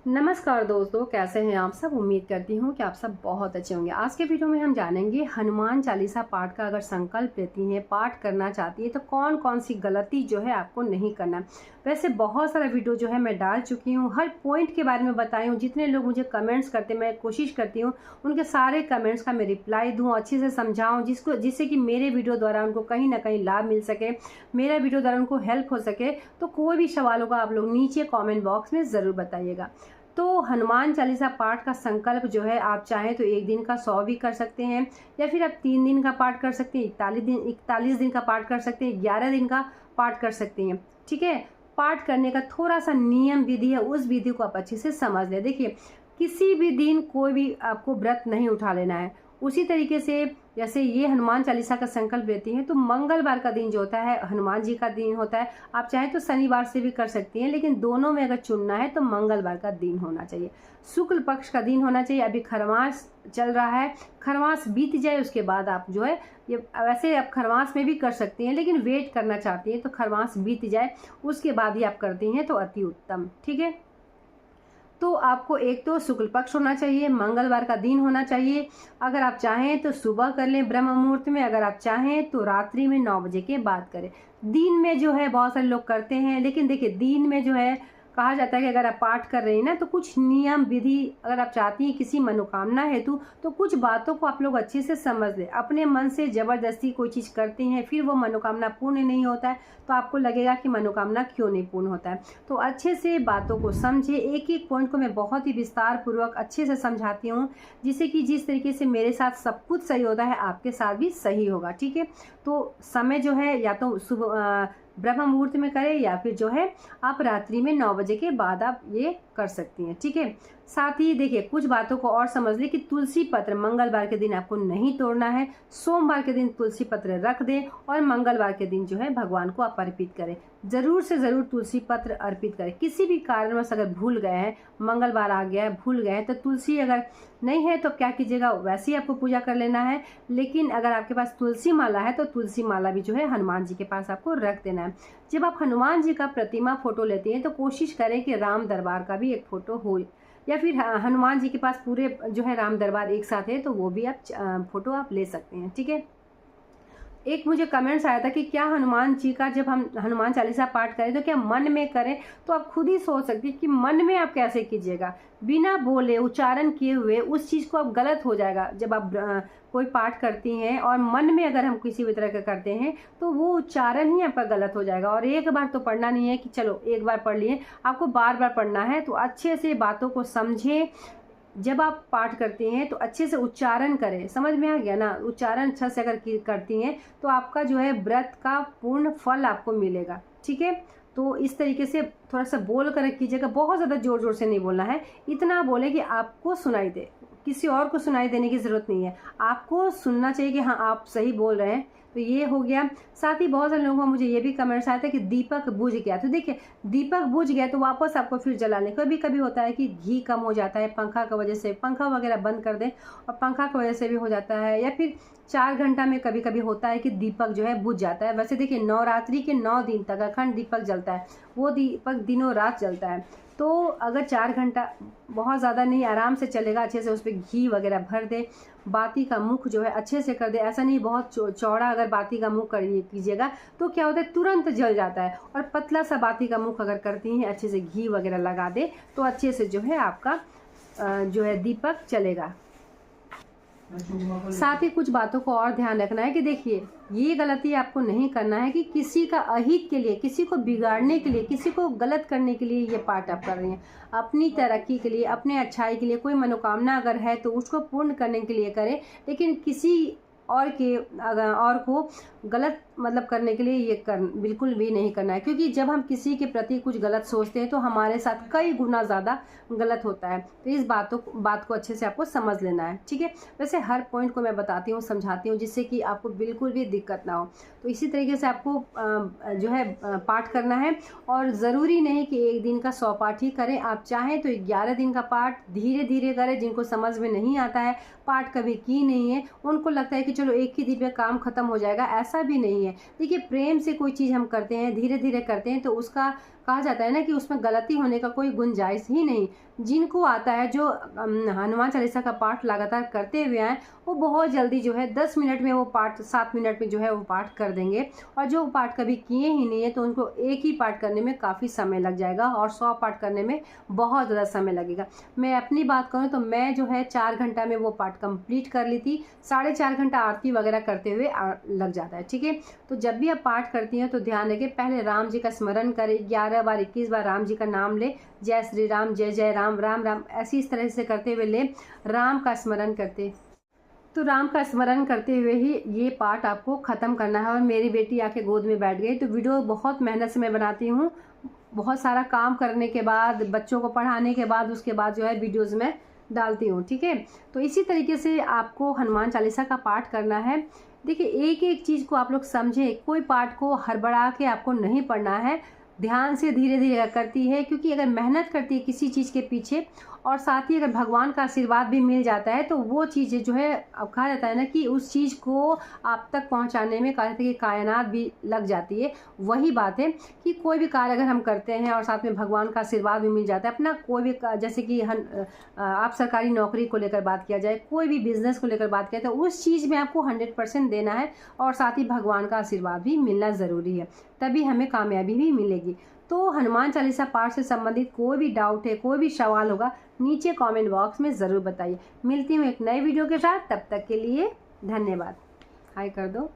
नमस्कार दोस्तों, कैसे हैं आप सब। उम्मीद करती हूँ कि आप सब बहुत अच्छे होंगे। आज के वीडियो में हम जानेंगे हनुमान चालीसा पाठ का अगर संकल्प लेती हैं, पाठ करना चाहती है तो कौन कौन सी गलती जो है आपको नहीं करना है। वैसे बहुत सारा वीडियो जो है मैं डाल चुकी हूँ, हर पॉइंट के बारे में बताई हूँ। जितने लोग मुझे कमेंट्स करते हैं, मैं कोशिश करती हूँ उनके सारे कमेंट्स का मैं रिप्लाई दूँ, अच्छे से समझाऊँ, जिससे कि मेरे वीडियो द्वारा उनको कहीं ना कहीं लाभ मिल सके, मेरा वीडियो द्वारा उनको हेल्प हो सके। तो कोई भी सवालों का आप लोग नीचे कॉमेंट बॉक्स में ज़रूर बताइएगा। तो हनुमान चालीसा पाठ का संकल्प जो है, आप चाहें तो एक दिन का 100 भी कर सकते हैं, या फिर आप 3 दिन का पाठ कर सकते हैं, 41 दिन का पाठ कर सकते हैं, 11 दिन का पाठ कर सकते हैं। ठीक है, पाठ करने का थोड़ा सा नियम विधि है, उस विधि को आप अच्छे से समझ लें। देखिए, किसी भी दिन कोई भी आपको व्रत नहीं उठा लेना है। उसी तरीके से जैसे ये हनुमान चालीसा का संकल्प लेती हैं तो मंगलवार का दिन जो होता है हनुमान जी का दिन होता है। आप चाहें तो शनिवार से भी कर सकती हैं, लेकिन दोनों में अगर चुनना है तो मंगलवार का दिन होना चाहिए, शुक्ल पक्ष का दिन होना चाहिए। अभी खरमास चल रहा है, खरमास बीत जाए उसके बाद आप जो है ये, वैसे आप खरमास में भी कर सकती हैं, लेकिन वेट करना चाहती हैं तो खरमास बीत जाए उसके बाद ही आप करती हैं तो अति उत्तम। ठीक है, तो आपको एक तो शुक्ल पक्ष होना चाहिए, मंगलवार का दिन होना चाहिए। अगर आप चाहें तो सुबह कर लें ब्रह्म मुहूर्त में, अगर आप चाहें तो रात्रि में 9 बजे के बाद करें। दिन में जो है बहुत सारे लोग करते हैं, लेकिन देखिए दिन में जो है कहा जाता है कि अगर आप पाठ कर रहे हैं ना तो कुछ नियम विधि, अगर आप चाहती हैं किसी मनोकामना हेतु, तो कुछ बातों को आप लोग अच्छे से समझ लें। अपने मन से जबरदस्ती कोई चीज़ करते हैं, फिर वो मनोकामना पूर्ण नहीं होता है, तो आपको लगेगा कि मनोकामना क्यों नहीं पूर्ण होता है। तो अच्छे से बातों को समझे, एक एक पॉइंट को मैं बहुत ही विस्तार पूर्वक अच्छे से समझाती हूँ, जिससे कि जिस तरीके से मेरे साथ सब कुछ सही होता है आपके साथ भी सही होगा। ठीक है, तो समय जो है या तो सुबह ब्रह्म मुहूर्त में करें, या फिर जो है आप रात्रि में 9 बजे के बाद आप ये कर सकती हैं। ठीक है, साथ ही देखिए कुछ बातों को और समझ लें कि तुलसी पत्र मंगलवार के दिन आपको नहीं तोड़ना है। सोमवार के दिन तुलसी पत्र रख दें और मंगलवार के दिन जो है भगवान को आप अर्पित करें। ज़रूर से ज़रूर तुलसी पत्र अर्पित करें। किसी भी कारणवश अगर भूल गए हैं, मंगलवार आ गया है भूल गए हैं, तो तुलसी अगर नहीं है तो क्या कीजिएगा, वैसे ही आपको पूजा कर लेना है। लेकिन अगर आपके पास तुलसी माला है तो तुलसी माला भी जो है हनुमान जी के पास आपको रख देना है। जब आप हनुमान जी का प्रतिमा फोटो लेते हैं तो कोशिश करें कि राम दरबार का भी एक फ़ोटो हो, या फिर हनुमान जी के पास पूरे जो है राम दरबार एक साथ है तो वो भी आप फ़ोटो आप ले सकते हैं। ठीक है, एक मुझे कमेंट्स आया था कि क्या हनुमान जी का जब हम हनुमान चालीसा पाठ करें तो क्या मन में करें। तो आप खुद ही सोच सकते हैं कि मन में आप कैसे कीजिएगा, बिना बोले उच्चारण किए हुए उस चीज़ को आप गलत हो जाएगा। जब आप कोई पाठ करती हैं और मन में अगर हम किसी भी तरह का करते हैं तो वो उच्चारण ही आपका गलत हो जाएगा। और एक बार तो पढ़ना नहीं है कि चलो एक बार पढ़ लिए, आपको बार बार पढ़ना है। तो अच्छे से बातों को समझें, जब आप पाठ करती हैं तो अच्छे से उच्चारण करें। समझ में आ गया ना, उच्चारण अच्छा से अगर करती हैं तो आपका जो है व्रत का पूर्ण फल आपको मिलेगा। ठीक है, तो इस तरीके से थोड़ा सा बोल कर कीजिएगा, बहुत ज़्यादा ज़ोर ज़ोर से नहीं बोलना है, इतना बोले कि आपको सुनाई दे, किसी और को सुनाई देने की ज़रूरत नहीं है। आपको सुनना चाहिए कि हाँ आप सही बोल रहे हैं। तो ये हो गया। साथ ही बहुत सारे लोगों को मुझे ये भी कमेंट्स आया था कि दीपक बुझ गया। तो देखिए, दीपक बुझ गया तो वापस आपको फिर जला लें। कभी कभी होता है कि घी कम हो जाता है पंखा की वजह से, पंखा वगैरह बंद कर दें, और पंखा की वजह से भी हो जाता है, या फिर 4 घंटा में कभी कभी होता है कि दीपक जो है बुझ जाता है। वैसे देखिए, नवरात्रि के 9 दिन तक अखंड दीपक जलता है, वो दीपक दिनों रात जलता है। तो अगर 4 घंटा बहुत ज़्यादा नहीं, आराम से चलेगा, अच्छे से उस पर घी वगैरह भर दे, बाती का मुख जो है अच्छे से कर दे। ऐसा नहीं बहुत चौड़ा अगर बाती का मुख कीजिएगा तो क्या होता है तुरंत जल जाता है। और पतला सा बाती का मुख अगर करती हैं, अच्छे से घी वगैरह लगा दे तो अच्छे से जो है आपका जो है दीपक चलेगा। साथ ही कुछ बातों को और ध्यान रखना है कि देखिए, ये गलती आपको नहीं करना है कि किसी का अहित के लिए, किसी को बिगाड़ने के लिए, किसी को गलत करने के लिए ये पाठ आप कर रही हैं। अपनी तरक्की के लिए, अपने अच्छाई के लिए, कोई मनोकामना अगर है तो उसको पूर्ण करने के लिए करें, लेकिन किसी और को गलत मतलब करने के लिए ये बिल्कुल भी नहीं करना है। क्योंकि जब हम किसी के प्रति कुछ गलत सोचते हैं तो हमारे साथ कई गुना ज़्यादा गलत होता है। तो इस बात को अच्छे से आपको समझ लेना है। ठीक है, वैसे हर पॉइंट को मैं बताती हूँ, समझाती हूँ, जिससे कि आपको बिल्कुल भी दिक्कत ना हो। तो इसी तरीके से आपको जो है पाठ करना है, और ज़रूरी नहीं कि एक दिन का 100 पाठ ही करें। आप चाहें तो 11 दिन का पाठ धीरे धीरे करें। जिनको समझ में नहीं आता है, पाठ कभी की नहीं है, उनको लगता है कि चलो एक ही दिन में काम खत्म हो जाएगा, ऐसा भी नहीं है। देखिए, प्रेम से कोई चीज़ हम करते हैं, धीरे धीरे करते हैं तो उसका कहा जाता है ना कि उसमें गलती होने का कोई गुंजाइश ही नहीं। जिनको आता है, जो हनुमान चालीसा का पाठ लगातार करते हुए आए, वो बहुत जल्दी जो है 10 मिनट में वो पाठ, 7 मिनट में जो है वो पाठ कर देंगे। और जो पाठ कभी किए ही नहीं है तो उनको एक ही पाठ करने में काफ़ी समय लग जाएगा और 100 पाठ करने में बहुत ज़्यादा समय लगेगा। मैं अपनी बात करूँ तो मैं जो है 4 घंटा में वो पाठ कंप्लीट कर ली थी। 4.5 घंटा आरती वगैरह करते हुए लग जाता है। ठीक है, तो जब भी आप पाठ करती हैं तो ध्यान रखें, पहले राम जी का स्मरण करें, 11 बार 21 बार राम जी का नाम ले, जय श्री राम, जय जय राम, राम राम, ऐसी इस तरह से करते हुए ले, राम का स्मरण करते, तो राम का स्मरण करते हुए ही ये पाठ आपको ख़त्म करना है। और मेरी बेटी आके गोद में बैठ गई। तो वीडियो बहुत मेहनत से मैं बनाती हूँ, बहुत सारा काम करने के बाद, बच्चों को पढ़ाने के बाद, उसके बाद जो है वीडियोज़ में डालती हूँ। ठीक है, तो इसी तरीके से आपको हनुमान चालीसा का पाठ करना है। देखिए, एक एक चीज़ को आप लोग समझें, कोई पाठ को हड़बड़ा के आपको नहीं पढ़ना है, ध्यान से धीरे धीरे करती है। क्योंकि अगर मेहनत करती है किसी चीज़ के पीछे और साथ ही अगर भगवान का आशीर्वाद भी मिल जाता है तो वो चीज़ जो है, अब कहा जाता है ना कि उस चीज़ को आप तक पहुंचाने में कहा जाता है कि कायनात भी लग जाती है। वही बात है कि कोई भी कार्य अगर हम करते हैं और साथ में भगवान का आशीर्वाद भी मिल जाता है, अपना कोई भी जैसे कि आप सरकारी नौकरी को लेकर बात किया जाए, कोई भी बिजनेस को लेकर बात किया जाए, तो उस चीज़ में आपको 100% देना है और साथ ही भगवान का आशीर्वाद भी मिलना ज़रूरी है, तभी हमें कामयाबी भी मिलेगी। तो हनुमान चालीसा पाठ से संबंधित कोई भी डाउट है, कोई भी सवाल होगा, नीचे कमेंट बॉक्स में ज़रूर बताइए। मिलती हूँ एक नए वीडियो के साथ, तब तक के लिए धन्यवाद। हाय कर दो।